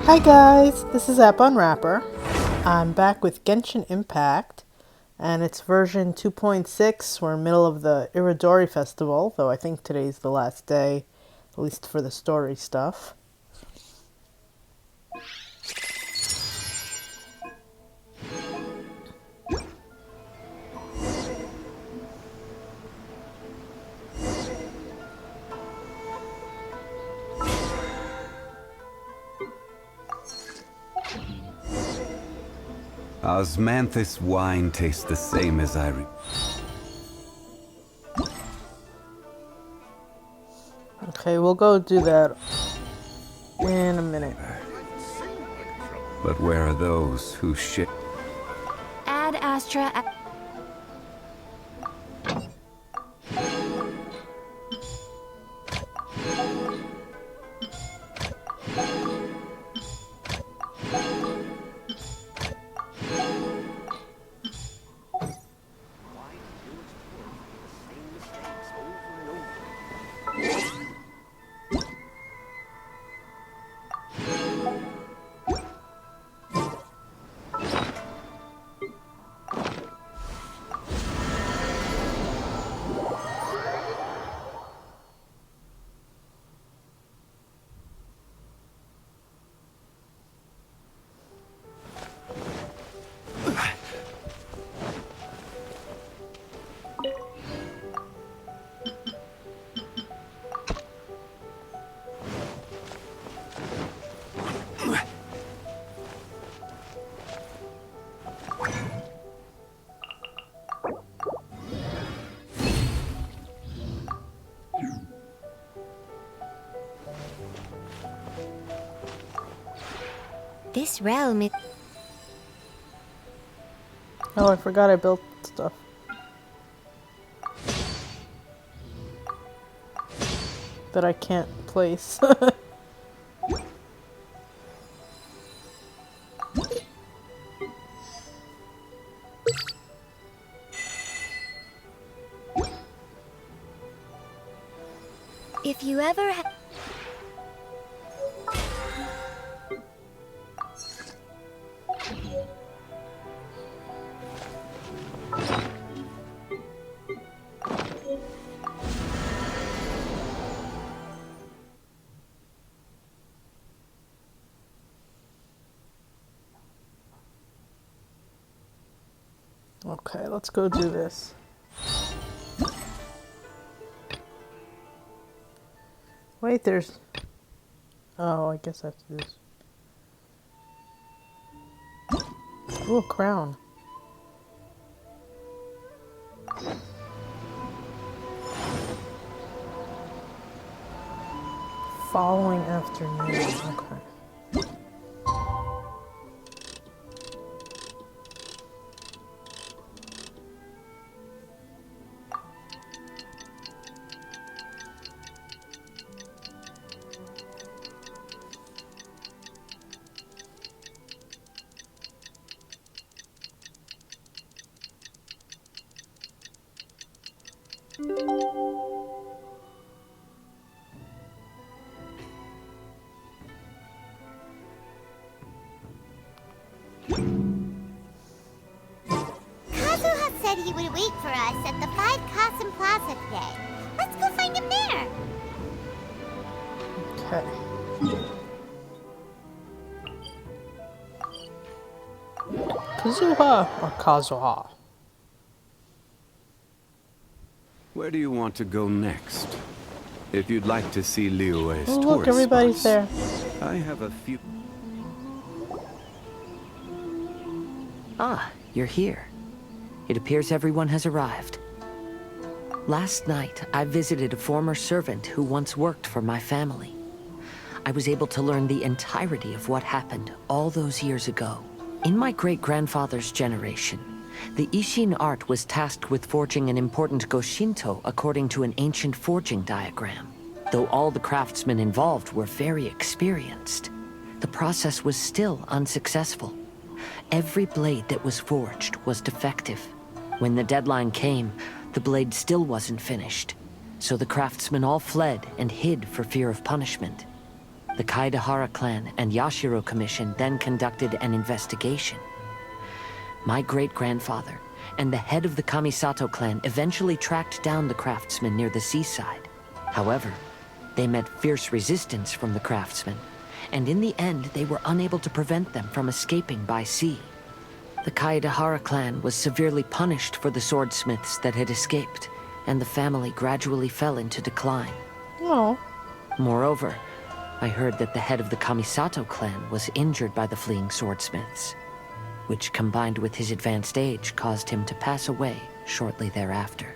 Hi guys, this is App Unwrapper. I'm back with Genshin Impact, and it's version 2.6. We're in the middle of the Irodori festival, though I think today's the last day, at least for the story stuff. Osmanthus wine tastes the same as Okay, we'll go do that in a minute. But where are those who shit? Ad Astra. This realm is... Oh, I forgot I built stuff. That I can't place. If you ever Okay, let's go do this. Wait, there's... Oh, I guess I have to do this. Ooh, a crown. Following afternoon, okay. Said he would wait for us at the 5 Cosm Plaza today. Let's go find him there. Okay. Kazuha or Kazuha? Where do you want to go next? If you'd like to see Liyue's Oh, tourist look, everybody's spots, there. I have a few. Ah, you're here. It appears everyone has arrived. Last night, I visited a former servant who once worked for my family. I was able to learn the entirety of what happened all those years ago. In my great-grandfather's generation, the Ishin art was tasked with forging an important Goshinto according to an ancient forging diagram. Though all the craftsmen involved were very experienced, the process was still unsuccessful. Every blade that was forged was defective. When the deadline came, the blade still wasn't finished, so the craftsmen all fled and hid for fear of punishment. The Kaedahara clan and Yashiro Commission then conducted an investigation. My great-grandfather and the head of the Kamisato clan eventually tracked down the craftsmen near the seaside. However, they met fierce resistance from the craftsmen, and in the end they were unable to prevent them from escaping by sea. The Kaedahara clan was severely punished for the swordsmiths that had escaped, and the family gradually fell into decline. Oh. Moreover, I heard that the head of the Kamisato clan was injured by the fleeing swordsmiths, which combined with his advanced age caused him to pass away shortly thereafter.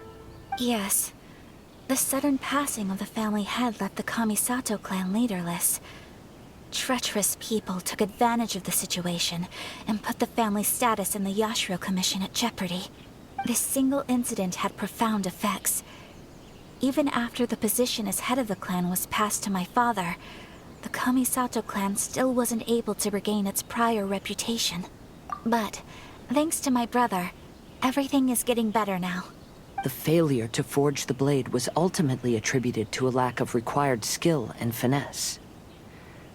Yes. The sudden passing of the family head left the Kamisato clan leaderless. Treacherous people took advantage of the situation and put the family's status in the Yashiro Commission at jeopardy. This single incident had profound effects. Even after the position as head of the clan was passed to my father, the Kamisato clan still wasn't able to regain its prior reputation. But, thanks to my brother, everything is getting better now. The failure to forge the blade was ultimately attributed to a lack of required skill and finesse.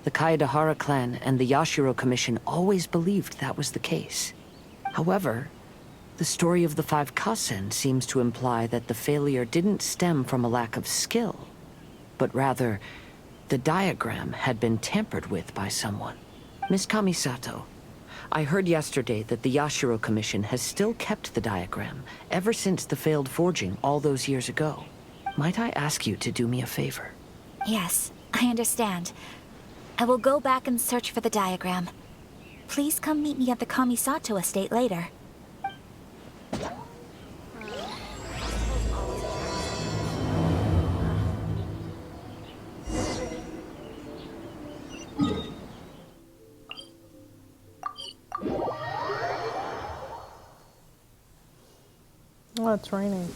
The Kaedahara clan and the Yashiro Commission always believed that was the case. However, the story of the 5 Kasen seems to imply that the failure didn't stem from a lack of skill, but rather, the diagram had been tampered with by someone. Miss Kamisato, I heard yesterday that the Yashiro Commission has still kept the diagram ever since the failed forging all those years ago. Might I ask you to do me a favor? Yes, I understand. I will go back and search for the diagram. Please come meet me at the Kamisato estate later. Oh, it's raining.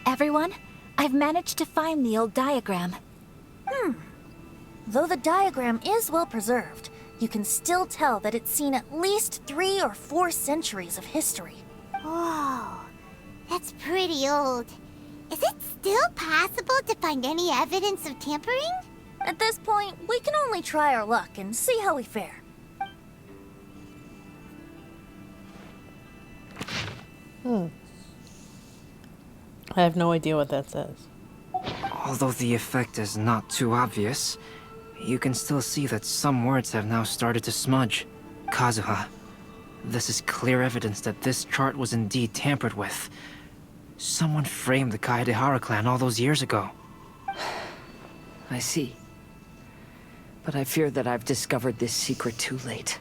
Everyone, I've managed to find the old diagram. Though the diagram is well preserved, you can still tell that it's seen at least 3 or 4 centuries of history. Whoa, that's pretty old. Is it still possible to find any evidence of tampering? At this point, we can only try our luck and see how we fare. I have no idea what that says. Although the effect is not too obvious, you can still see that some words have now started to smudge. Kazuha, this is clear evidence that this chart was indeed tampered with. Someone framed the Kaedahara clan all those years ago. I see. But I fear that I've discovered this secret too late.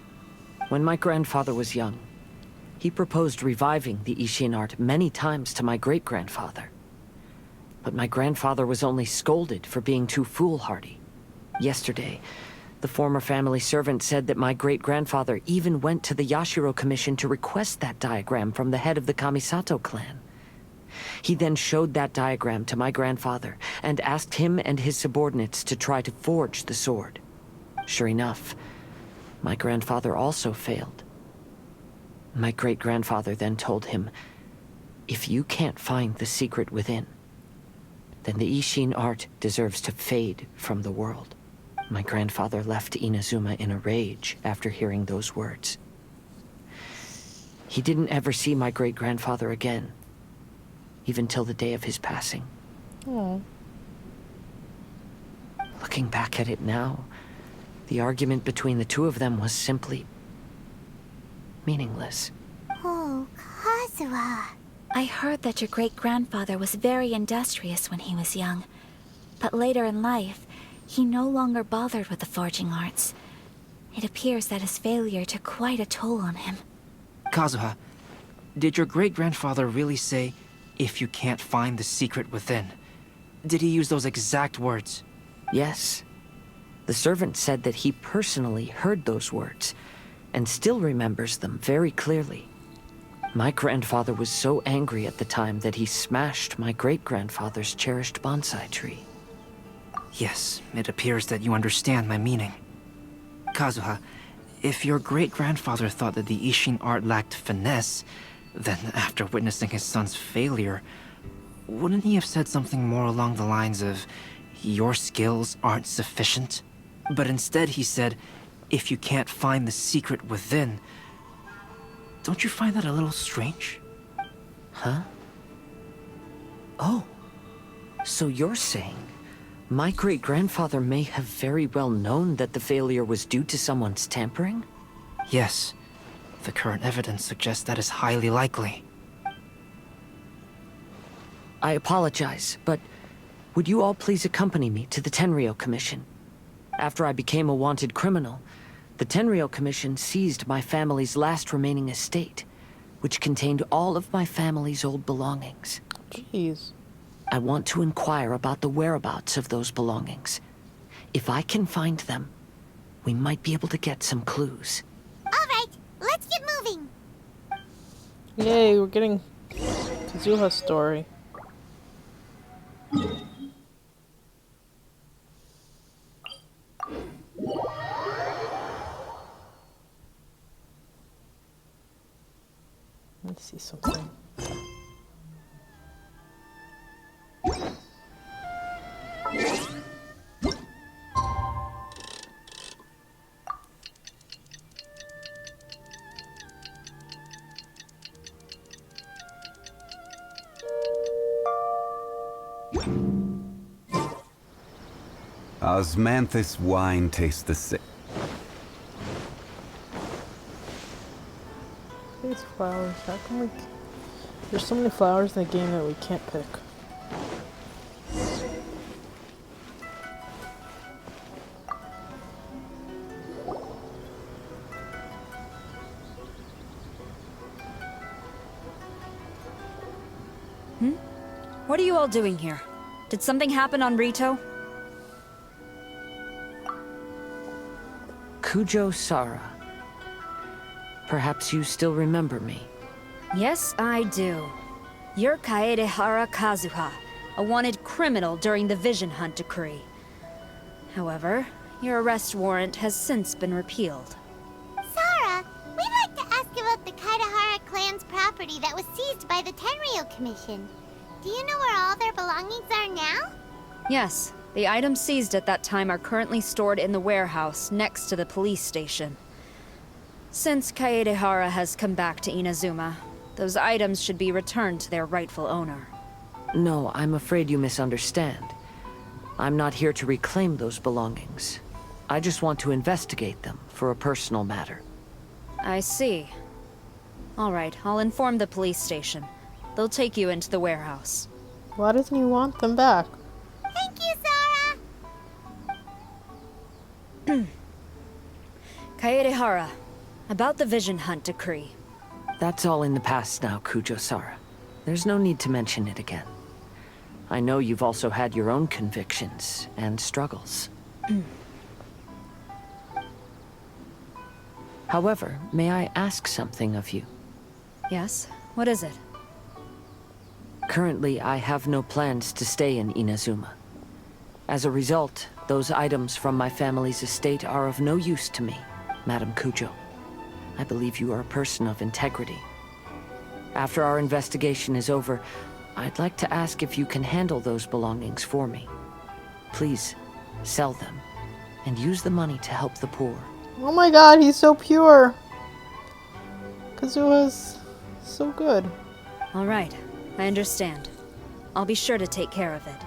When my grandfather was young, he proposed reviving the Ishin art many times to my great-grandfather. But my grandfather was only scolded for being too foolhardy. Yesterday, the former family servant said that my great-grandfather even went to the Yashiro Commission to request that diagram from the head of the Kamisato clan. He then showed that diagram to my grandfather and asked him and his subordinates to try to forge the sword. Sure enough, my grandfather also failed. My great-grandfather then told him, if you can't find the secret within, then the Ishin art deserves to fade from the world. My grandfather left Inazuma in a rage after hearing those words. He didn't ever see my great-grandfather again, even till the day of his passing. Oh. Looking back at it now, the argument between the two of them was simply meaningless. Oh, Kazuha. I heard that your great-grandfather was very industrious when he was young. But later in life, he no longer bothered with the forging arts. It appears that his failure took quite a toll on him. Kazuha, did your great-grandfather really say, if you can't find the secret within? Did he use those exact words? Yes. The servant said that he personally heard those words, and still remembers them very clearly. My grandfather was so angry at the time that he smashed my great-grandfather's cherished bonsai tree. Yes, it appears that you understand my meaning. Kazuha, if your great-grandfather thought that the Ishin art lacked finesse, then after witnessing his son's failure, wouldn't he have said something more along the lines of, "Your skills aren't sufficient"? But instead he said, "If you can't find the secret within." Don't you find that a little strange? Huh? Oh. So you're saying my great-grandfather may have very well known that the failure was due to someone's tampering? Yes. The current evidence suggests that is highly likely. I apologize, but would you all please accompany me to the Tenryou Commission? After I became a wanted criminal, the Tenryou Commission seized my family's last remaining estate, which contained all of my family's old belongings. Jeez. I want to inquire about the whereabouts of those belongings. If I can find them, we might be able to get some clues. Alright, let's get moving. Yay, we're getting Kazuha's story. Let me see something. Osmanthus wine tastes the same. These flowers, how come we... There's so many flowers in the game that we can't pick. What are you all doing here? Did something happen on Rito? Kujo Sara. Perhaps you still remember me. Yes, I do. You're Kaedehara Kazuha, a wanted criminal during the Vision Hunt decree. However, your arrest warrant has since been repealed. Sara, we'd like to ask about the Kaedehara clan's property that was seized by the Tenryou Commission. Do you know where all their belongings are now? Yes, the items seized at that time are currently stored in the warehouse next to the police station. Since Kaedehara has come back to Inazuma, those items should be returned to their rightful owner. No, I'm afraid you misunderstand. I'm not here to reclaim those belongings. I just want to investigate them for a personal matter. I see. All right, I'll inform the police station. They'll take you into the warehouse. Why doesn't he want them back? Thank you, Sara! Kaedehara, about the Vision Hunt decree. That's all in the past now, Kujo Sara. There's no need to mention it again. I know you've also had your own convictions and struggles. However, may I ask something of you? Yes? What is it? Currently, I have no plans to stay in Inazuma. As a result, those items from my family's estate are of no use to me, Madam Kujo. I believe you are a person of integrity. After our investigation is over, I'd like to ask if you can handle those belongings for me. Please, sell them, and use the money to help the poor. Oh my god, he's so pure! Kazuha's so good. All right, I understand. I'll be sure to take care of it.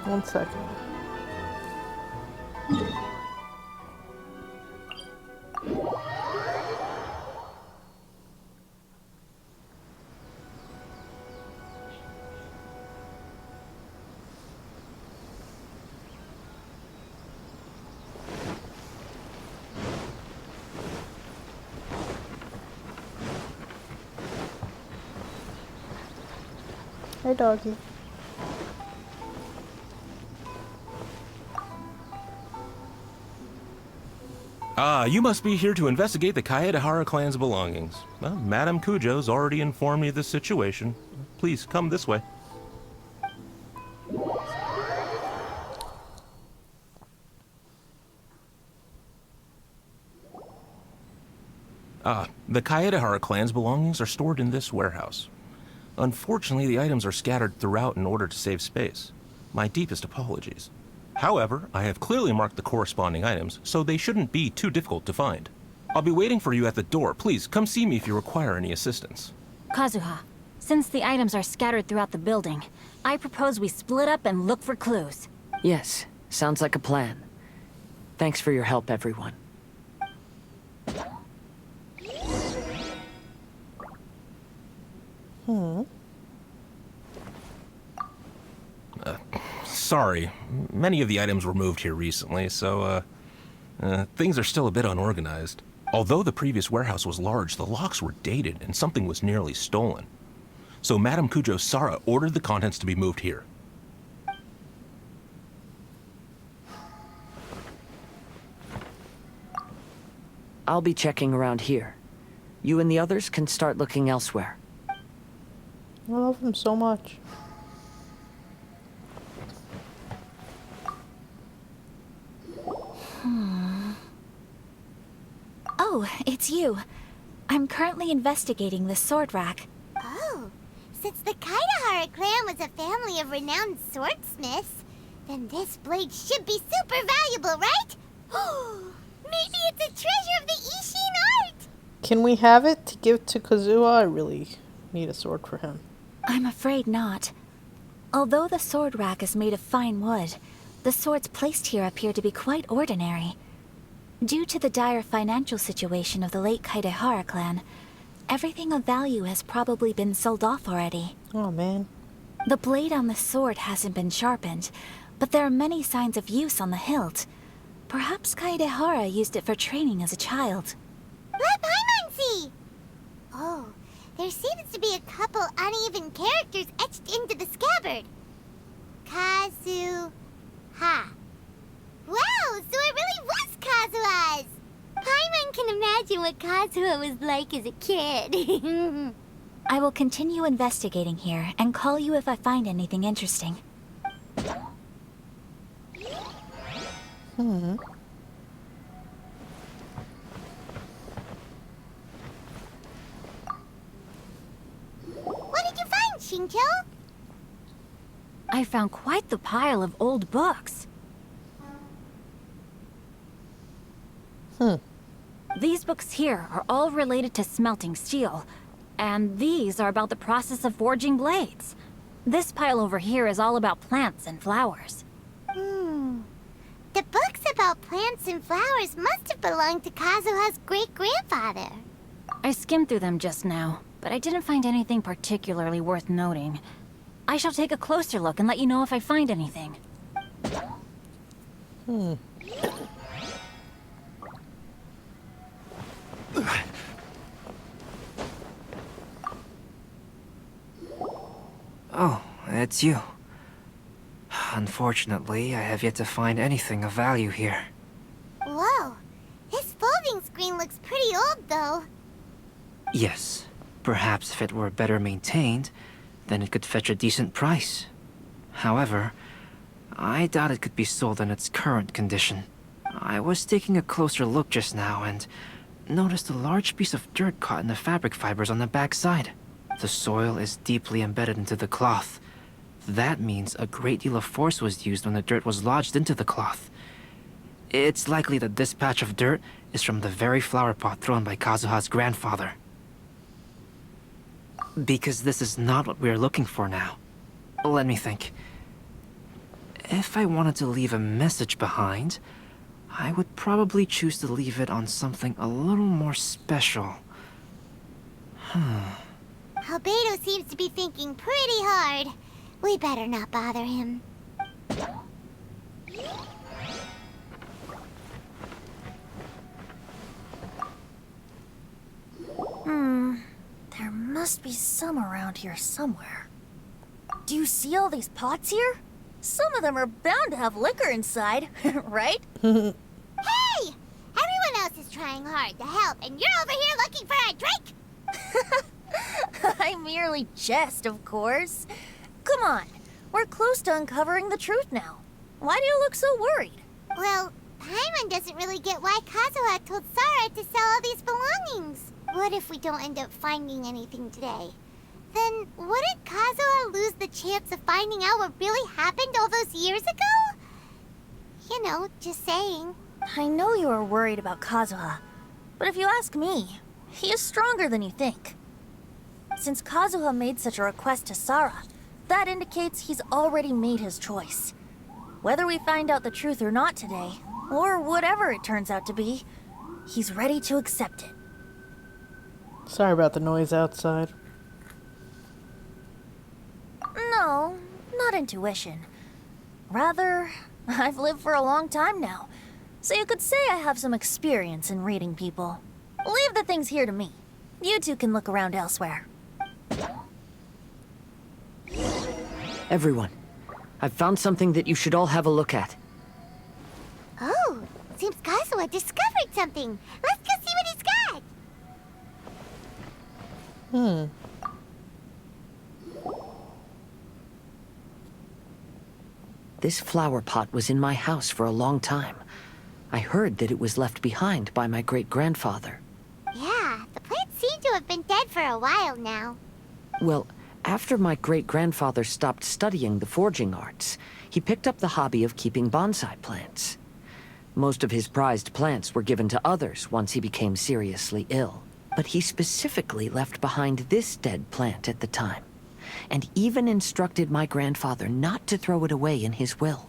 One second. Hey, doggy. Ah, you must be here to investigate the Kaedehara clan's belongings. Well, Madame Kujo's already informed me of the situation. Please, come this way. The Kaedehara clan's belongings are stored in this warehouse. Unfortunately, the items are scattered throughout in order to save space. My deepest apologies. However, I have clearly marked the corresponding items, so they shouldn't be too difficult to find. I'll be waiting for you at the door. Please, come see me if you require any assistance. Kazuha, since the items are scattered throughout the building, I propose we split up and look for clues. Yes, sounds like a plan. Thanks for your help, everyone. Sorry, many of the items were moved here recently, so, things are still a bit unorganized. Although the previous warehouse was large, the locks were dated and something was nearly stolen. So Madame Kujo Sara ordered the contents to be moved here. I'll be checking around here. You and the others can start looking elsewhere. I love him so much. Oh, it's you. I'm currently investigating the sword rack. Oh, since the Kaedehara clan was a family of renowned swordsmiths, then this blade should be super valuable, right? Maybe it's a treasure of the Ishin art! Can we have it to give to Kazuha? I really need a sword for him. I'm afraid not. Although the sword rack is made of fine wood, the swords placed here appear to be quite ordinary. Due to the dire financial situation of the late Kaedehara clan, everything of value has probably been sold off already. Oh, man. The blade on the sword hasn't been sharpened, but there are many signs of use on the hilt. Perhaps Kaedehara used it for training as a child. Let Paimon see! Oh, there seems to be a couple uneven characters etched into the scabbard. Kazuha. Wow, so it really was Kazuha's! Paimon can imagine what Kazuha was like as a kid. I will continue investigating here and call you if I find anything interesting. What did you find, Shincho? I found quite the pile of old books. These books here are all related to smelting steel, and these are about the process of forging blades. This pile over here is all about plants and flowers. The books about plants and flowers must have belonged to Kazuha's great-grandfather. I skimmed through them just now, but I didn't find anything particularly worth noting. I shall take a closer look and let you know if I find anything. Oh, it's you. Unfortunately, I have yet to find anything of value here. Whoa, this folding screen looks pretty old, though. Yes, perhaps if it were better maintained, then it could fetch a decent price. However, I doubt it could be sold in its current condition. I was taking a closer look just now and noticed a large piece of dirt caught in the fabric fibers on the back side. The soil is deeply embedded into the cloth. That means a great deal of force was used when the dirt was lodged into the cloth. It's likely that this patch of dirt is from the very flower pot thrown by Kazuha's grandfather. Because this is not what we are looking for now. Let me think. If I wanted to leave a message behind, I would probably choose to leave it on something a little more special. Albedo seems to be thinking pretty hard. We better not bother him. There must be some around here somewhere. Do you see all these pots here? Some of them are bound to have liquor inside, right? Hey! Everyone else is trying hard to help, and you're over here looking for a drink! I merely jest, of course. Come on, we're close to uncovering the truth now. Why do you look so worried? Well, Paimon doesn't really get why Kazuha told Sarah to sell all these belongings. What if we don't end up finding anything today? Then wouldn't Kazuha lose the chance of finding out what really happened all those years ago? You know, just saying. I know you are worried about Kazuha, but if you ask me, he is stronger than you think. Since Kazuha made such a request to Sarah, that indicates he's already made his choice. Whether we find out the truth or not today, or whatever it turns out to be, he's ready to accept it. Sorry about the noise outside. No, not intuition. Rather, I've lived for a long time now, so you could say I have some experience in reading people. Leave the things here to me. You two can look around elsewhere. Everyone, I've found something that you should all have a look at. Oh, seems Kazuha discovered something. Let's go see what he's got. This flower pot was in my house for a long time. I heard that it was left behind by my great-grandfather. Yeah, the plants seem to have been dead for a while now. Well, after my great-grandfather stopped studying the forging arts, he picked up the hobby of keeping bonsai plants. Most of his prized plants were given to others once he became seriously ill. But he specifically left behind this dead plant at the time, and even instructed my grandfather not to throw it away in his will.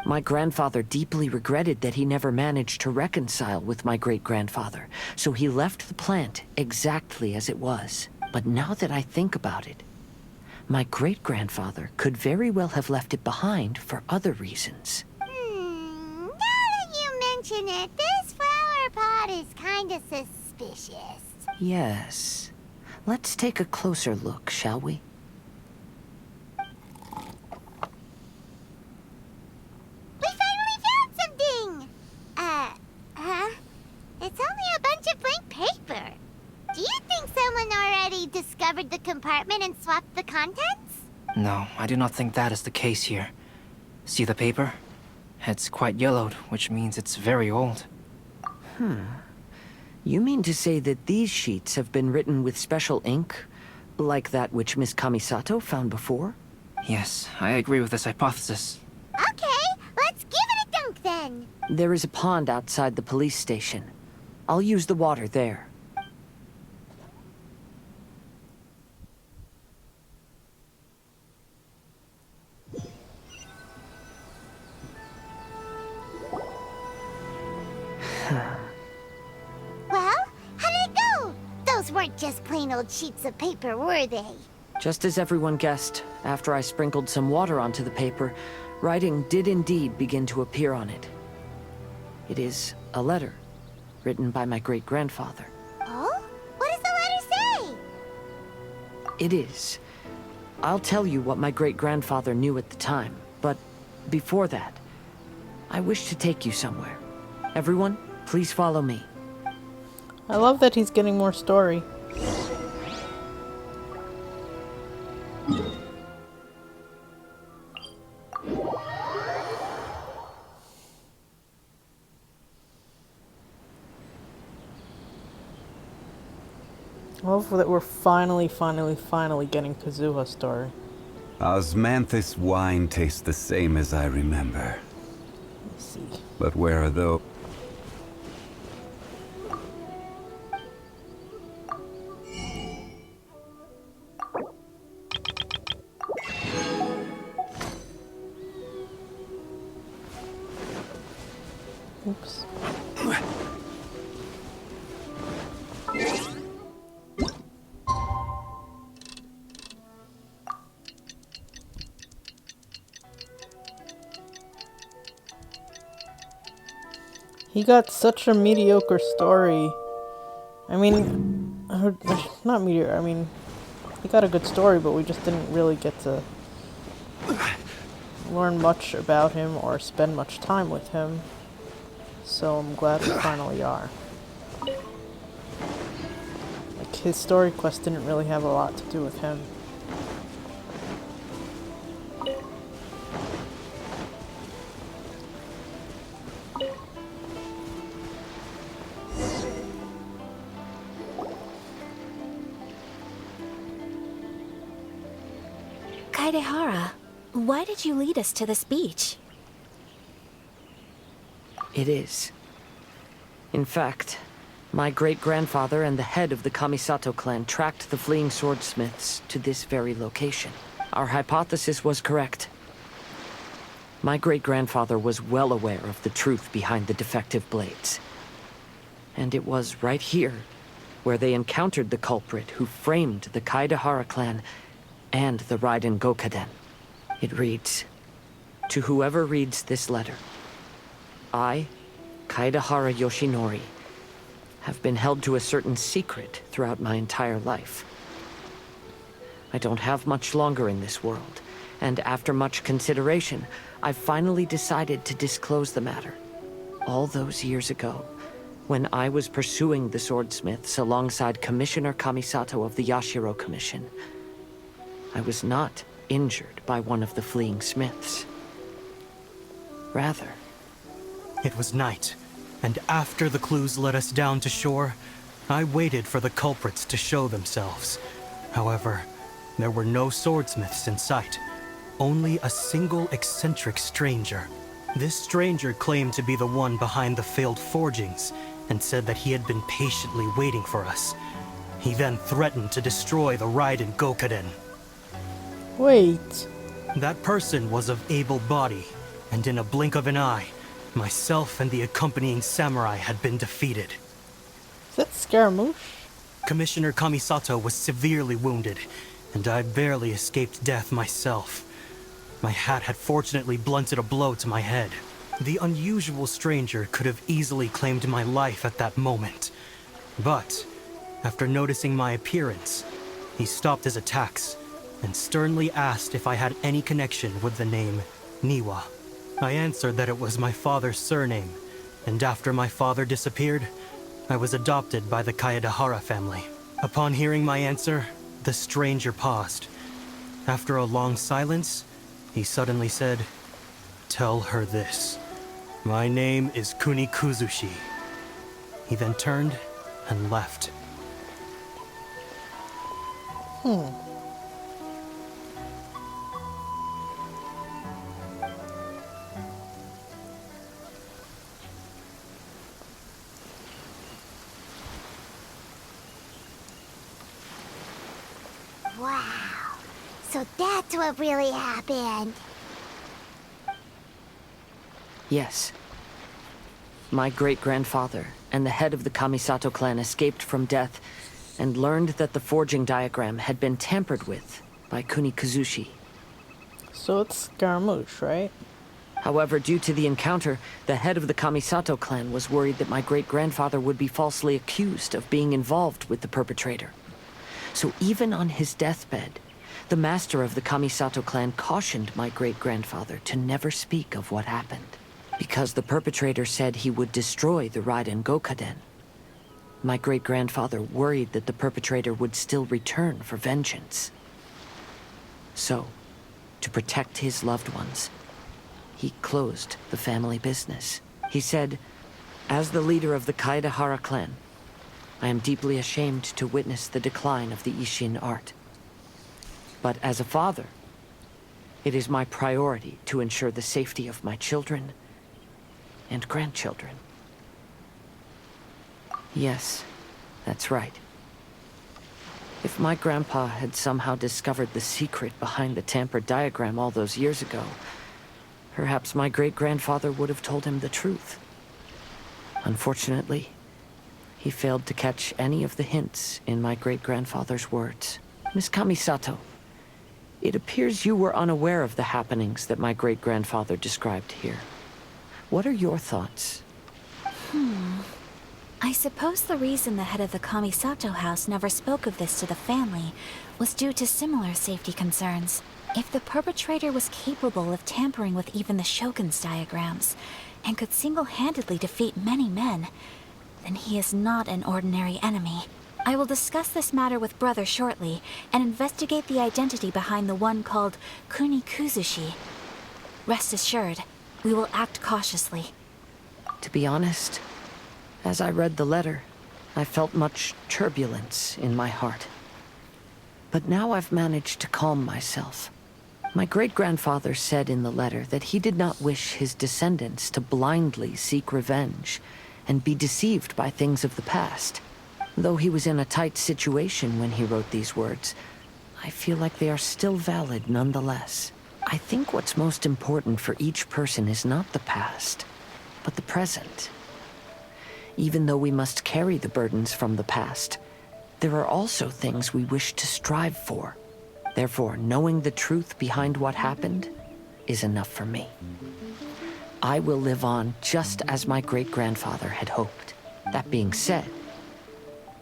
My grandfather deeply regretted that he never managed to reconcile with my great-grandfather, so he left the plant exactly as it was. But now that I think about it, my great-grandfather could very well have left it behind for other reasons. Now that you mention it, this flower pot is kinda suspicious. Yes. Let's take a closer look, shall we? We finally found something! It's only a bunch of blank paper. Do you think someone already discovered the compartment and swapped the contents? No, I do not think that is the case here. See the paper? It's quite yellowed, which means it's very old. You mean to say that these sheets have been written with special ink, like that which Miss Kamisato found before? Yes, I agree with this hypothesis. Okay, let's give it a dunk then. There is a pond outside the police station. I'll use the water there. Well, how did it go? Those weren't just plain old sheets of paper, were they? Just as everyone guessed, after I sprinkled some water onto the paper, writing did indeed begin to appear on it. It is a letter, written by my great-grandfather. Oh? What does the letter say? It is. I'll tell you what my great-grandfather knew at the time, but before that, I wish to take you somewhere. Everyone, please follow me. I love that he's getting more story. I love that we're finally getting Kazuha's story. Osmanthus wine tastes the same as I remember. Let's see. But where are those? Oops. He got such a mediocre story. I mean, not mediocre, I mean, he got a good story, but we just didn't really get to learn much about him or spend much time with him, so I'm glad we finally are. Like, his story quest didn't really have a lot to do with him. Kaedehara, why did you lead us to this beach? It is. In fact, my great-grandfather and the head of the Kamisato clan tracked the fleeing swordsmiths to this very location. Our hypothesis was correct. My great-grandfather was well aware of the truth behind the defective blades. And it was right here where they encountered the culprit who framed the Kaedehara clan and the Raiden Gokaden. It reads, "To whoever reads this letter, I, Kaedehara Yoshinori, have been held to a certain secret throughout my entire life. I don't have much longer in this world, and after much consideration, I've finally decided to disclose the matter. All those years ago, when I was pursuing the swordsmiths alongside Commissioner Kamisato of the Yashiro Commission, I was not injured by one of the fleeing smiths. Rather, it was night, and after the clues led us down to shore, I waited for the culprits to show themselves. However, there were no swordsmiths in sight, only a single eccentric stranger. This stranger claimed to be the one behind the failed forgings, and said that he had been patiently waiting for us. He then threatened to destroy the Raiden Gokaden. Wait. That person was of able body, and in a blink of an eye, myself and the accompanying samurai had been defeated. Is that Scaramouche? Commissioner Kamisato was severely wounded, and I barely escaped death myself. My hat had fortunately blunted a blow to my head. The unusual stranger could have easily claimed my life at that moment. But, after noticing my appearance, he stopped his attacks and sternly asked if I had any connection with the name Niwa. I answered that it was my father's surname, and after my father disappeared, I was adopted by the Kaedehara family. Upon hearing my answer, the stranger paused. After a long silence, he suddenly said, "Tell her this. My name is Kunikuzushi." He then turned and left. Wow. So that's what really happened. yes. My great-grandfather and the head of the Kamisato clan escaped from death and learned that the forging diagram had been tampered with by Kunikuzushi. So it's Scaramouche, right? However, due to the encounter, the head of the Kamisato clan was worried that my great-grandfather would be falsely accused of being involved with the perpetrator. So even on his deathbed, the master of the Kamisato clan cautioned my great-grandfather to never speak of what happened, because the perpetrator said he would destroy the Raiden Gokaden. My great-grandfather worried that the perpetrator would still return for vengeance. So, to protect his loved ones, he closed the family business. He said, "As the leader of the Kaedehara clan, I am deeply ashamed to witness the decline of the Ishin art. But as a father, it is my priority to ensure the safety of my children and grandchildren." Yes, that's right. If my grandpa had somehow discovered the secret behind the tampered diagram all those years ago, perhaps my great-grandfather would have told him the truth. Unfortunately, he failed to catch any of the hints in my great-grandfather's words. Miss Kamisato, it appears you were unaware of the happenings that my great-grandfather described here. What are your thoughts? I suppose the reason the head of the Kamisato house never spoke of this to the family was due to similar safety concerns. If the perpetrator was capable of tampering with even the Shogun's diagrams, and could single-handedly defeat many men, then he is not an ordinary enemy. I will discuss this matter with Brother shortly, and investigate the identity behind the one called Kunikuzushi. Rest assured, we will act cautiously. To be honest, as I read the letter, I felt much turbulence in my heart. But now I've managed to calm myself. My great-grandfather said in the letter that he did not wish his descendants to blindly seek revenge and be deceived by things of the past. Though he was in a tight situation when he wrote these words, I feel like they are still valid nonetheless. I think what's most important for each person is not the past, but the present. Even though we must carry the burdens from the past, there are also things we wish to strive for. Therefore, knowing the truth behind what happened is enough for me. I will live on just as my great-grandfather had hoped. That being said,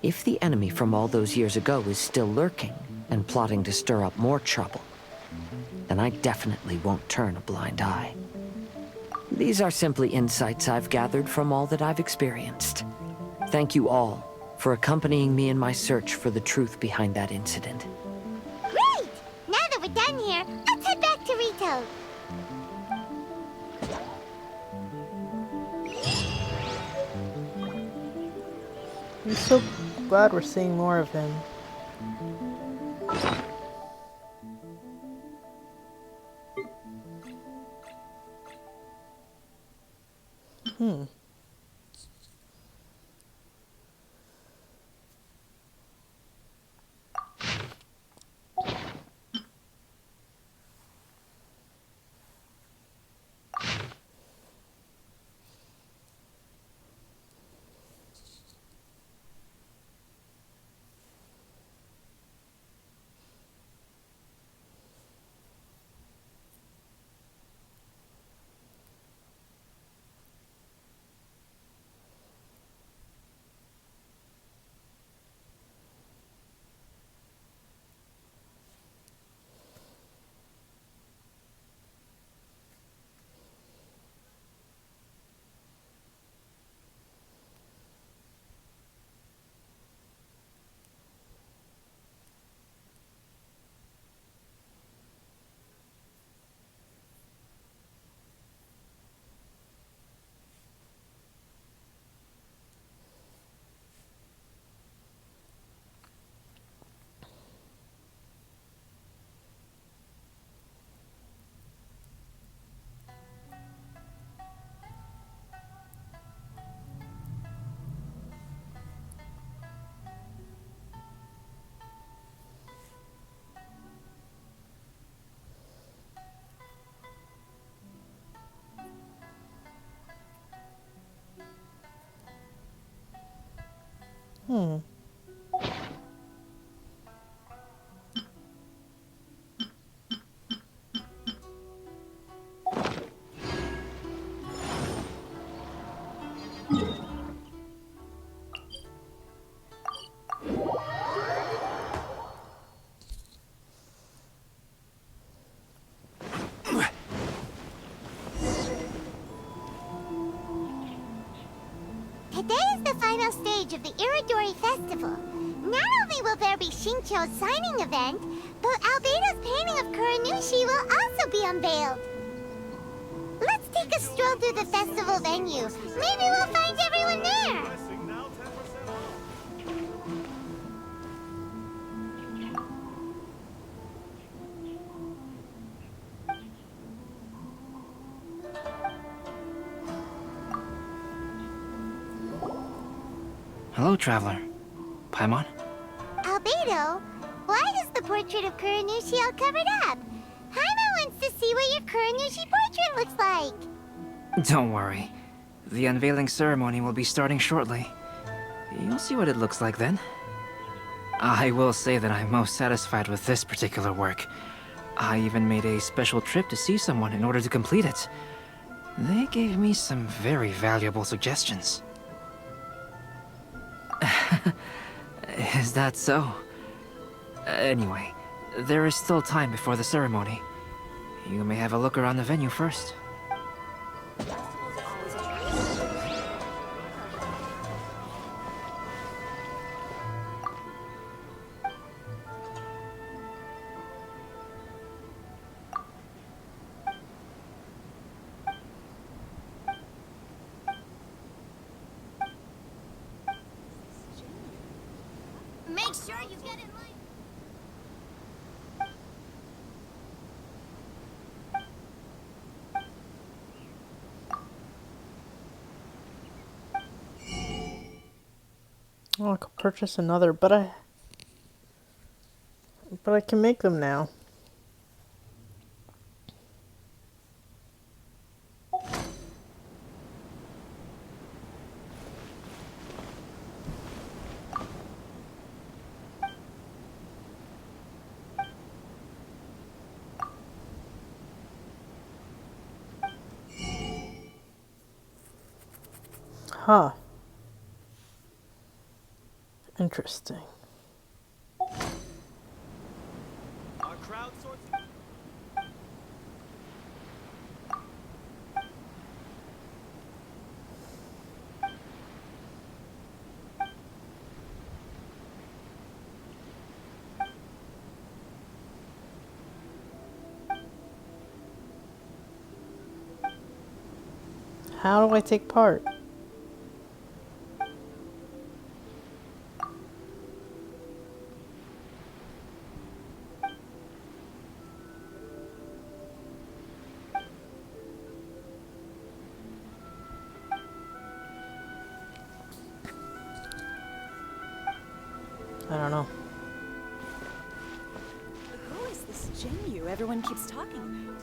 if the enemy from all those years ago is still lurking and plotting to stir up more trouble, then I definitely won't turn a blind eye. These are simply insights I've gathered from all that I've experienced. Thank you all for accompanying me in my search for the truth behind that incident. Great! Now that we're done here, let's head back to Rito. I'm so glad we're seeing more of him. Today is the final stage of the Irodori Festival. Not only will there be Shincho's signing event, but Albedo's painting of Kuranushi will also be unveiled. Let's take a stroll through the festival venue. Maybe we'll find everyone there. Hello, traveler. Paimon? Albedo, why is the portrait of Kuranushi all covered up? Paimon wants to see what your Kuranushi portrait looks like. Don't worry. The unveiling ceremony will be starting shortly. You'll see what it looks like then. I will say that I'm most satisfied with this particular work. I even made a special trip to see someone in order to complete it. They gave me some very valuable suggestions. Is that so? Anyway, There is still time before the ceremony. You may have a look around the venue first. Make sure you get in line. Oh, I could purchase another, but I can make them now. Huh. Interesting. Our crowd sorts. How do I take part? I don't know. Who is this Jinyu everyone keeps talking about?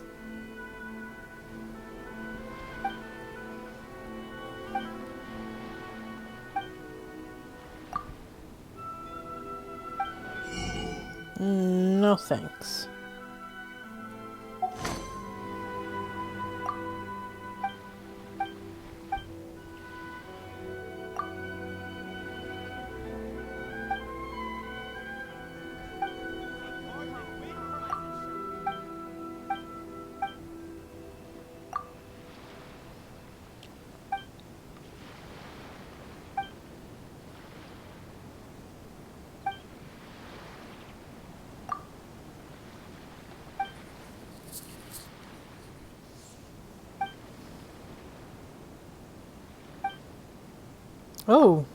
No thanks. Oh.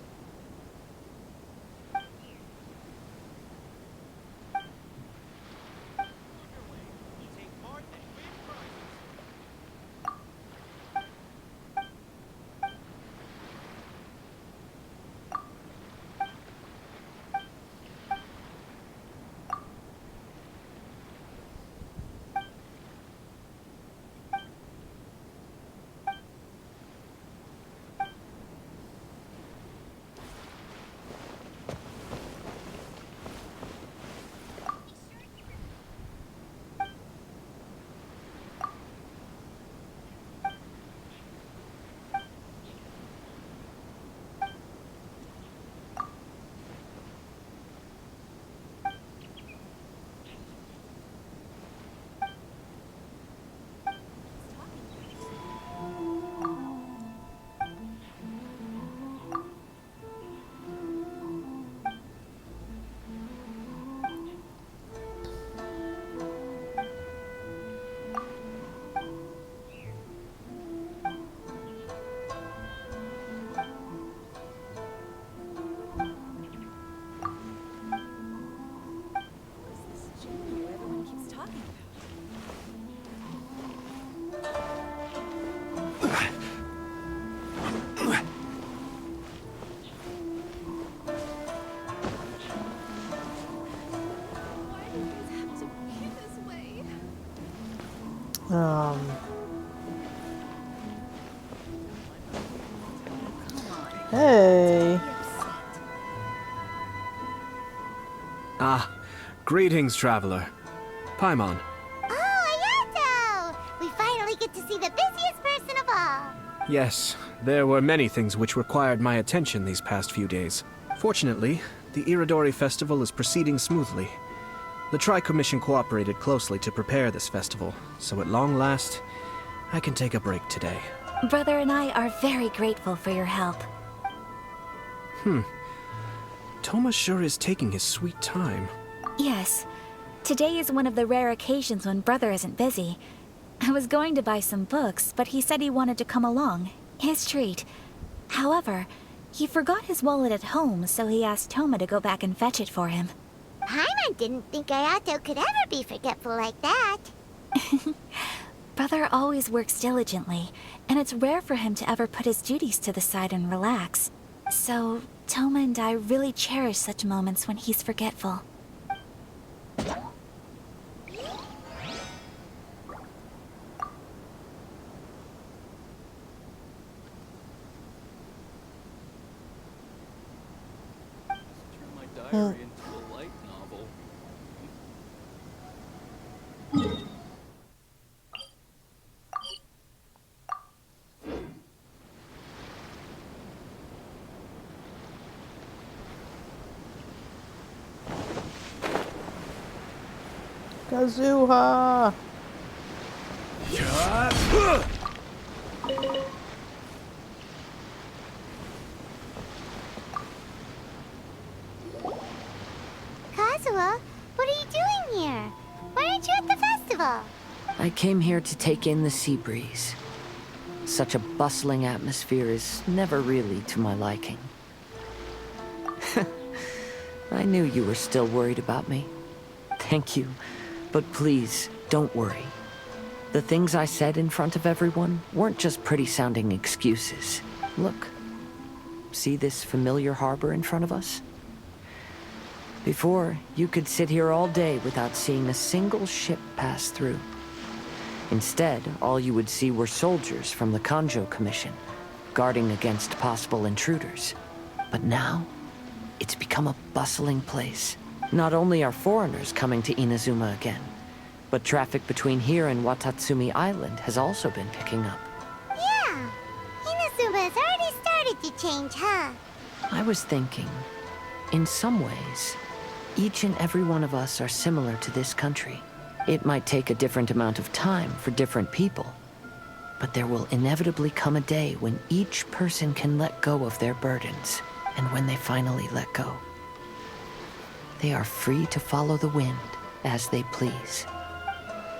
Hey. Ah, greetings, traveler. Paimon. Oh, Ayato! We finally get to see the busiest person of all. Yes, there were many things which required my attention these past few days. Fortunately, the Irodori festival is proceeding smoothly. The Tri-Commission cooperated closely to prepare this festival, so at long last, I can take a break today. Brother and I are very grateful for your help. Toma sure is taking his sweet time. Yes. Today is one of the rare occasions when Brother isn't busy. I was going to buy some books, but he said he wanted to come along. His treat. However, he forgot his wallet at home, so he asked Toma to go back and fetch it for him. Paimon didn't think Ayato could ever be forgetful like that. Brother always works diligently, and it's rare for him to ever put his duties to the side and relax. So, Toma and I really cherish such moments when he's forgetful. Diary into a light novel. Kazuha! Kazuha, what are you doing here? Why aren't you at the festival? I came here to take in the sea breeze. Such a bustling atmosphere is never really to my liking. I knew you were still worried about me. Thank you, but please, don't worry. The things I said in front of everyone weren't just pretty-sounding excuses. Look, see this familiar harbor in front of us? Before, you could sit here all day without seeing a single ship pass through. Instead, all you would see were soldiers from the Kanjo Commission, guarding against possible intruders. But now, it's become a bustling place. Not only are foreigners coming to Inazuma again, but traffic between here and Watatsumi Island has also been picking up. Yeah, Inazuma has already started to change, huh? I was thinking, in some ways, each and every one of us are similar to this country. It might take a different amount of time for different people, but there will inevitably come a day when each person can let go of their burdens, and when they finally let go, they are free to follow the wind as they please.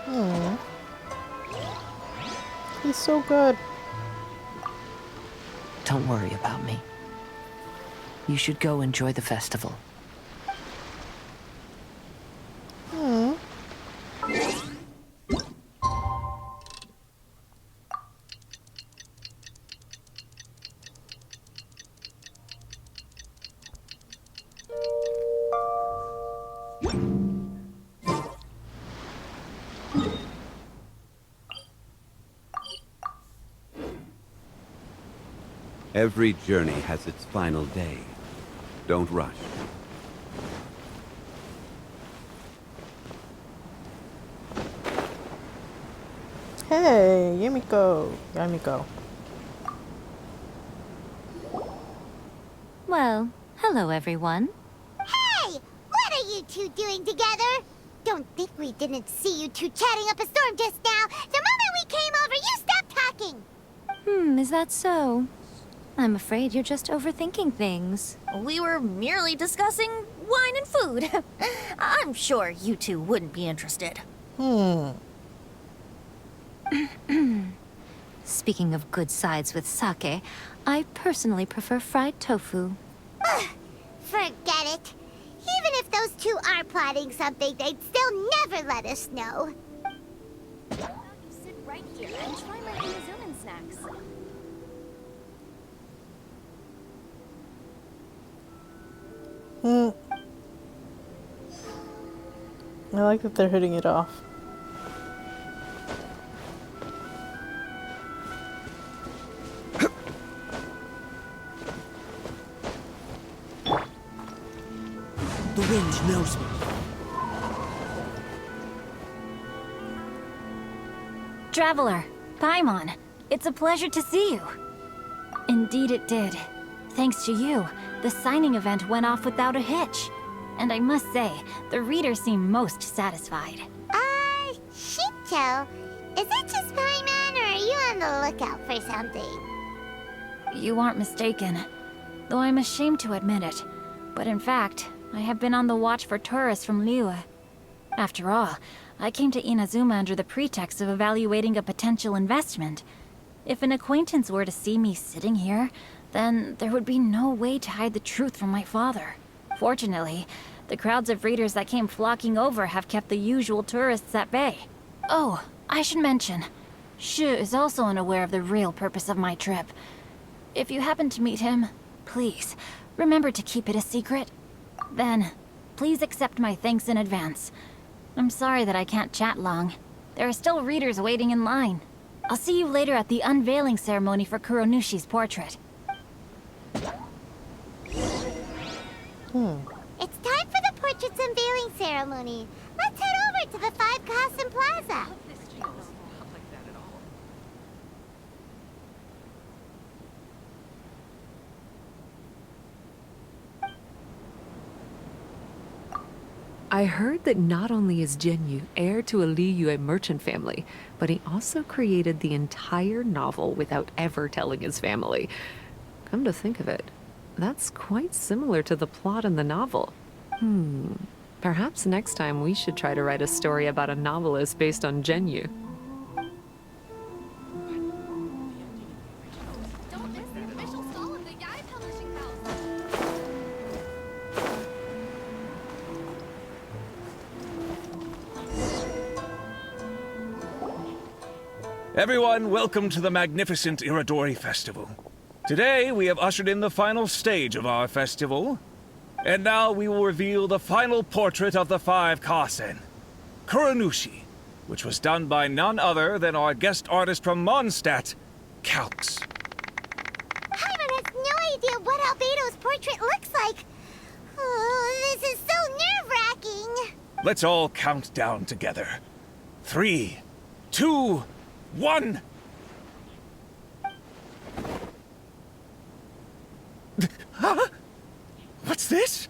Hmm. He's so good. Don't worry about me. You should go enjoy the festival. Hmm. Every journey has its final day. Don't rush. Hey, Yumiko. Yumiko. Well, hello everyone. Hey, what are you two doing together? Don't think we didn't see you two chatting up a storm just now. The moment we came over, you stopped talking. Is that so? I'm afraid you're just overthinking things. We were merely discussing wine and food. I'm sure you two wouldn't be interested. Speaking of good sides with sake, I personally prefer fried tofu. Forget it. Even if those two are plotting something, they'd still never let us know. Sit right here and try my Inazuman snacks. I like that they're hitting it off. The wind knows me. Traveler, Paimon, it's a pleasure to see you. Indeed it did. Thanks to you, the signing event went off without a hitch. And I must say, the readers seem most satisfied. Shincho, is it just Paimon, or are you on the lookout for something? You aren't mistaken, though I'm ashamed to admit it. But in fact, I have been on the watch for tourists from Liyue. After all, I came to Inazuma under the pretext of evaluating a potential investment. If an acquaintance were to see me sitting here, then there would be no way to hide the truth from my father. Fortunately, the crowds of readers that came flocking over have kept the usual tourists at bay. Oh, I should mention, Shu is also unaware of the real purpose of my trip. If you happen to meet him, please, remember to keep it a secret. Then, please accept my thanks in advance. I'm sorry that I can't chat long. There are still readers waiting in line. I'll see you later at the unveiling ceremony for Kuronushi's portrait. It's time for the portrait's unveiling ceremony. Let's head over to the 5 Kasen Plaza. I heard that not only is Genyu heir to a Liyue merchant family, but he also created the entire novel without ever telling his family. Come to think of it, that's quite similar to the plot in the novel. Perhaps next time we should try to write a story about a novelist based on Genyu. Everyone, welcome to the magnificent Irodori Festival. Today, we have ushered in the final stage of our festival. And now we will reveal the final portrait of the 5 Kasen, Kuronushi, which was done by none other than our guest artist from Mondstadt, Calx. Paimon has no idea what Albedo's portrait looks like. Oh, this is so nerve-wracking. Let's all count down together. 3, 2, 1. Huh? What's this?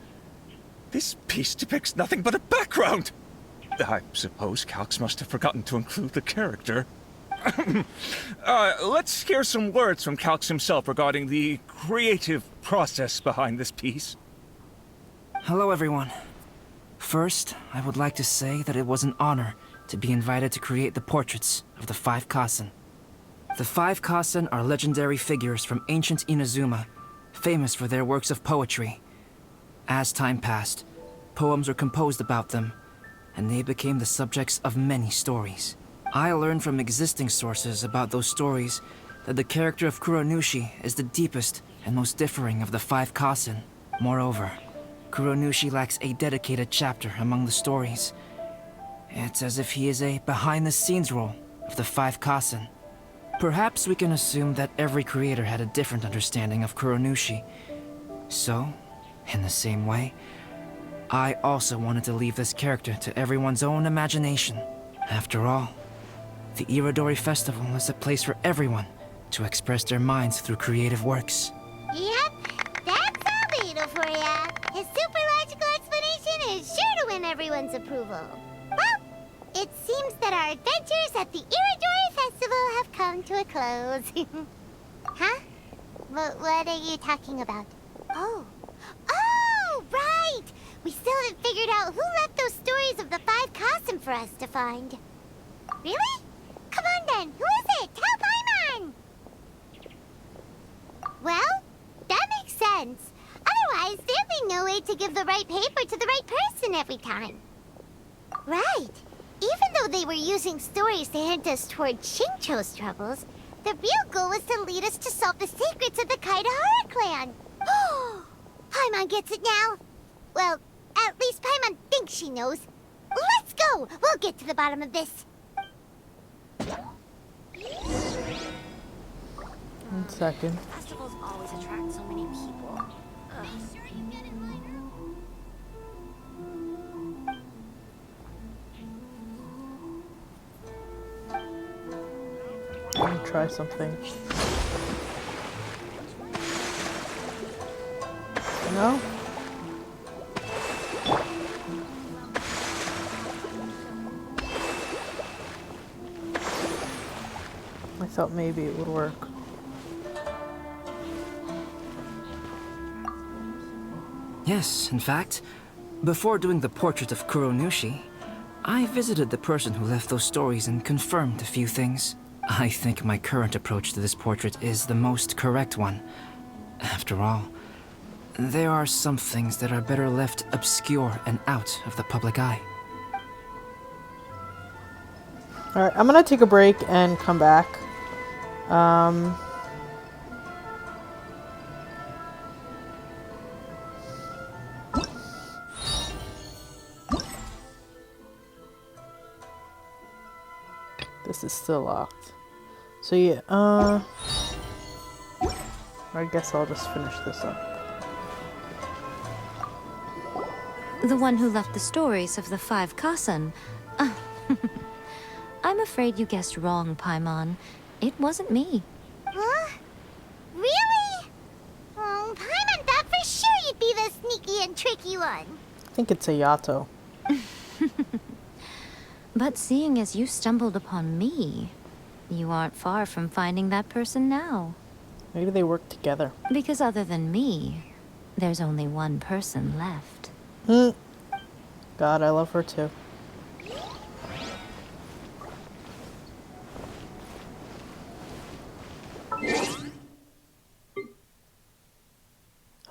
This piece depicts nothing but a background. I suppose Calx must have forgotten to include the character. Let's hear some words from Calx himself regarding the creative process behind this piece. Hello, everyone. First, I would like to say that it was an honor to be invited to create the portraits of the 5 Kasen. The 5 Kasen are legendary figures from ancient Inazuma, famous for their works of poetry. As time passed, poems were composed about them, and they became the subjects of many stories. I learned from existing sources about those stories that the character of Kuronushi is the deepest and most differing of the 5 Kasen. Moreover, Kuronushi lacks a dedicated chapter among the stories. It's as if he is a behind-the-scenes role of the 5 Kasen. Perhaps we can assume that every creator had a different understanding of Kuronushi. So, in the same way, I also wanted to leave this character to everyone's own imagination. After all, the Irodori Festival is a place for everyone to express their minds through creative works. Yep, that's Albedo for ya. His super logical explanation is sure to win everyone's approval. Well, it seems that our adventures at the Irodori Festival have come to a close. Huh? What are you talking about? Oh, right! We still haven't figured out who left those stories of the 5 Kasen for us to find. Really? Come on then, who is it? Tell Paimon! Well, that makes sense. Otherwise, there'd be no way to give the right paper to the right person every time. Right. Even though they were using stories to hint us toward Shincho's troubles, the real goal was to lead us to solve the secrets of the Kaidahara clan. Oh, Paimon gets it now. Well, at least Paimon thinks she knows. Let's go! We'll get to the bottom of this. 1 second. Festivals always attract so many people. Let me try something. No? thought maybe it would work. Yes, in fact, before doing the portrait of Kuronushi, I visited the person who left those stories and confirmed a few things. I think my current approach to this portrait is the most correct one. After all, there are some things that are better left obscure and out of the public eye. Alright, I'm gonna take a break and come back. This is still locked. So yeah, I guess I'll just finish this up. The one who left the stories of the 5 Kasen. I'm afraid you guessed wrong, Paimon. It wasn't me. Huh? Really? Oh, Paimon thought for sure you'd be the sneaky and tricky one. I think it's a Yato. But seeing as you stumbled upon me, you aren't far from finding that person now. Maybe they work together. Because other than me, there's only one person left. God, I love her too.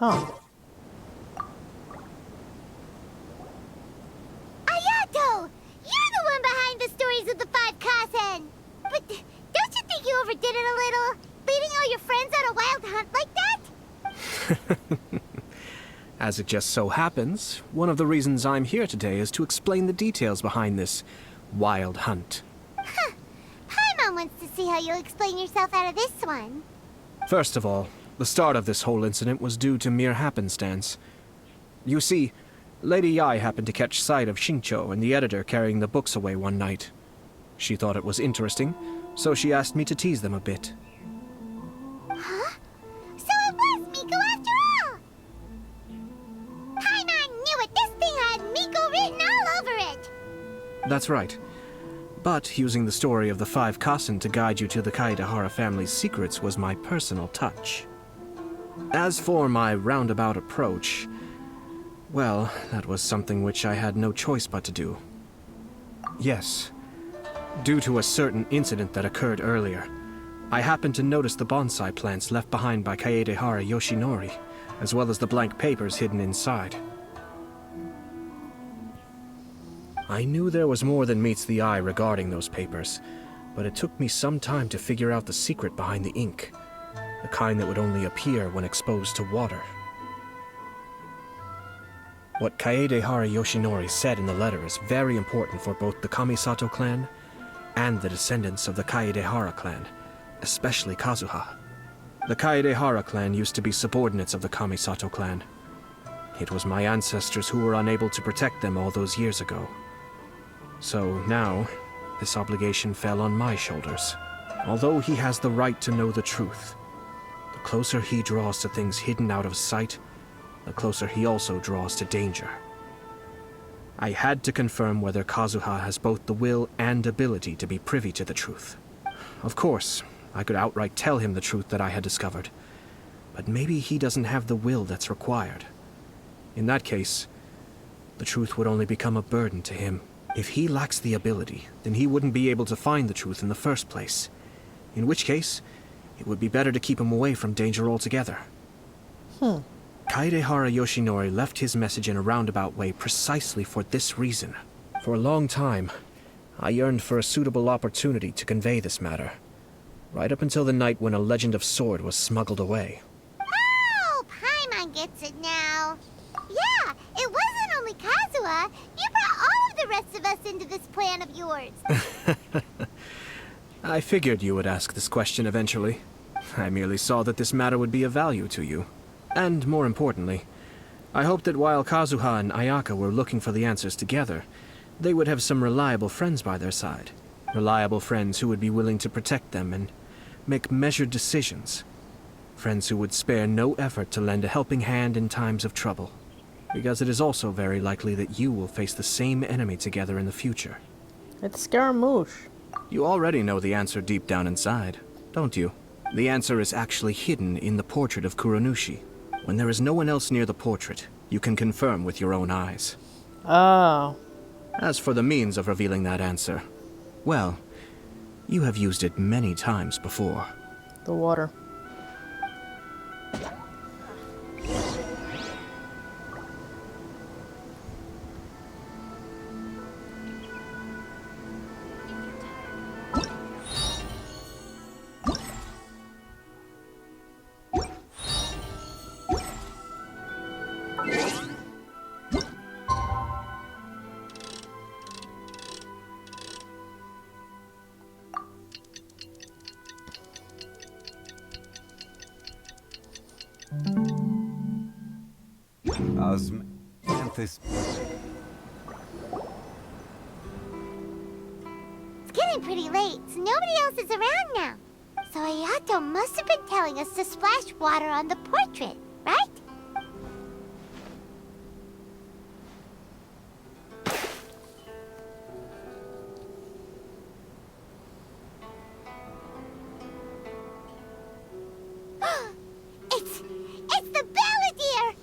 Oh. Ayato! You're the one behind the stories of the 5 Kasen! But don't you think you overdid it a little? Leading all your friends on a wild hunt like that? As it just so happens, one of the reasons I'm here today is to explain the details behind this wild hunt. Huh. Paimon wants to see how you'll explain yourself out of this one. First of all, the start of this whole incident was due to mere happenstance. You see, Lady Yai happened to catch sight of Shincho and the editor carrying the books away one night. She thought it was interesting, so she asked me to tease them a bit. Huh? So it was Miko after all! Paimon knew it! This thing had Miko written all over it! That's right. But using the story of the 5 Kasen to guide you to the Kaedehara family's secrets was my personal touch. As for my roundabout approach, well, that was something which I had no choice but to do. Yes. Due to a certain incident that occurred earlier, I happened to notice the bonsai plants left behind by Kaedehara Yoshinori, as well as the blank papers hidden inside. I knew there was more than meets the eye regarding those papers, but it took me some time to figure out the secret behind the ink, the kind that would only appear when exposed to water. What Kaedehara Yoshinori said in the letter is very important for both the Kamisato clan and the descendants of the Kaedehara clan, especially Kazuha. The Kaedehara clan used to be subordinates of the Kamisato clan. It was my ancestors who were unable to protect them all those years ago. So now, this obligation fell on my shoulders. Although he has the right to know the truth, the closer he draws to things hidden out of sight, the closer he also draws to danger. I had to confirm whether Kazuha has both the will and ability to be privy to the truth. Of course, I could outright tell him the truth that I had discovered, but maybe he doesn't have the will that's required. In that case, the truth would only become a burden to him. If he lacks the ability, then he wouldn't be able to find the truth in the first place. In which case, it would be better to keep him away from danger altogether. Kaedehara Yoshinori left his message in a roundabout way precisely for this reason. For a long time, I yearned for a suitable opportunity to convey this matter, right up until the night when a legend of sword was smuggled away. Oh, Paimon gets it now. Yeah, it wasn't only Kazuha. You brought all of the rest of us into this plan of yours. I figured you would ask this question eventually. I merely saw that this matter would be of value to you. And more importantly, I hoped that while Kazuha and Ayaka were looking for the answers together, they would have some reliable friends by their side. Reliable friends who would be willing to protect them and make measured decisions. Friends who would spare no effort to lend a helping hand in times of trouble. Because it is also very likely that you will face the same enemy together in the future. It's Scaramouche. You already know the answer deep down inside. don't you? The answer is actually hidden in the portrait of Kuronushi. When there is no one else near the portrait, you can confirm with your own eyes. Oh. As for the means of revealing that answer, well, you have used it many times before. The water. Osmanthus. It's getting pretty late, so nobody else is around now. So Ayato must have been telling us to splash water on the portrait, right? It's the balladeer!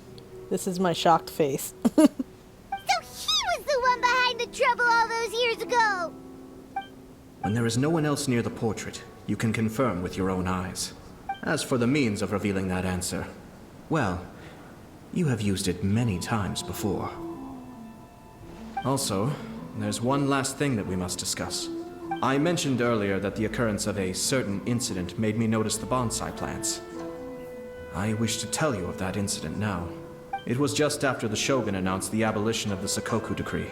This is my shocked face. So he was the one behind the trouble all those years ago! When there is no one else near the portrait, you can confirm with your own eyes. As for the means of revealing that answer, well, you have used it many times before. Also, there's one last thing that we must discuss. I mentioned earlier that the occurrence of a certain incident made me notice the bonsai plants. I wish to tell you of that incident now. It was just after the Shogun announced the abolition of the Sakoku Decree.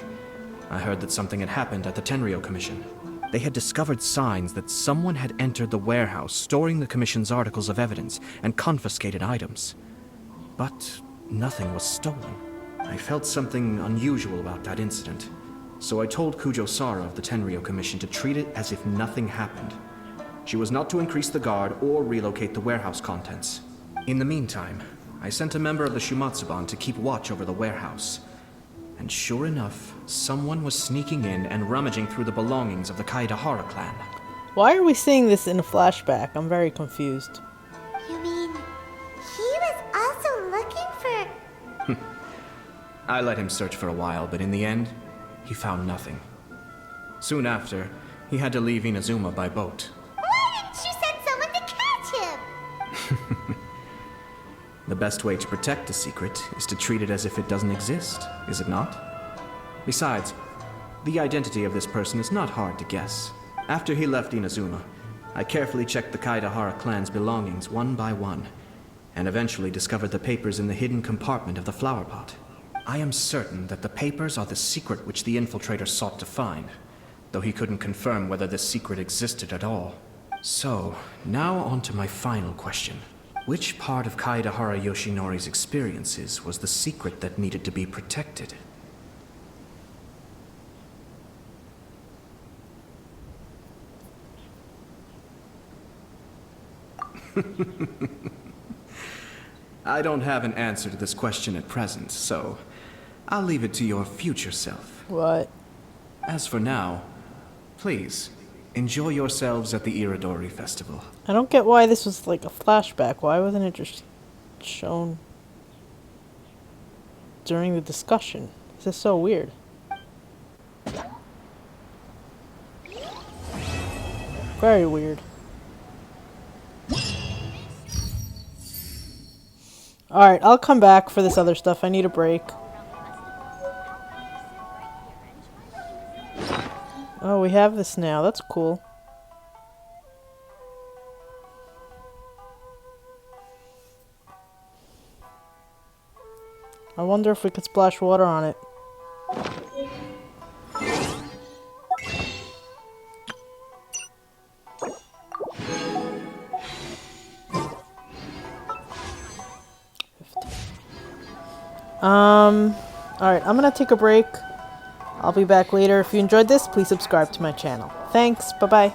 I heard that something had happened at the Tenryou Commission. They had discovered signs that someone had entered the warehouse storing the Commission's articles of evidence and confiscated items. But nothing was stolen. I felt something unusual about that incident, so I told Kujo Sara of the Tenryou Commission to treat it as if nothing happened. She was not to increase the guard or relocate the warehouse contents. In the meantime, I sent a member of the Shumatsuban to keep watch over the warehouse. And sure enough, someone was sneaking in and rummaging through the belongings of the Kaedahara clan. Why are we seeing this in a flashback? I'm very confused. You mean he was also looking for... I let him search for a while, but in the end, he found nothing. Soon after, he had to leave Inazuma by boat. Why didn't you send someone to catch him? The best way to protect a secret is to treat it as if it doesn't exist, is it not? Besides, the identity of this person is not hard to guess. After he left Inazuma, I carefully checked the Kaedahara clan's belongings one by one, and eventually discovered the papers in the hidden compartment of the flower pot. I am certain that the papers are the secret which the infiltrator sought to find, though he couldn't confirm whether this secret existed at all. So, now on to my final question. Which part of Kaedahara Yoshinori's experiences was the secret that needed to be protected? I don't have an answer to this question at present, so I'll leave it to your future self. What? As for now, please, enjoy yourselves at the Irodori festival. I don't get why this was like a flashback. Why wasn't it just shown during the discussion? This is so weird. Very weird. Alright, I'll come back for this other stuff. I need a break. Oh, we have this now. That's cool. I wonder if we could splash water on it. Alright, I'm gonna take a break. I'll be back later. If you enjoyed this, please subscribe to my channel. Thanks, bye-bye.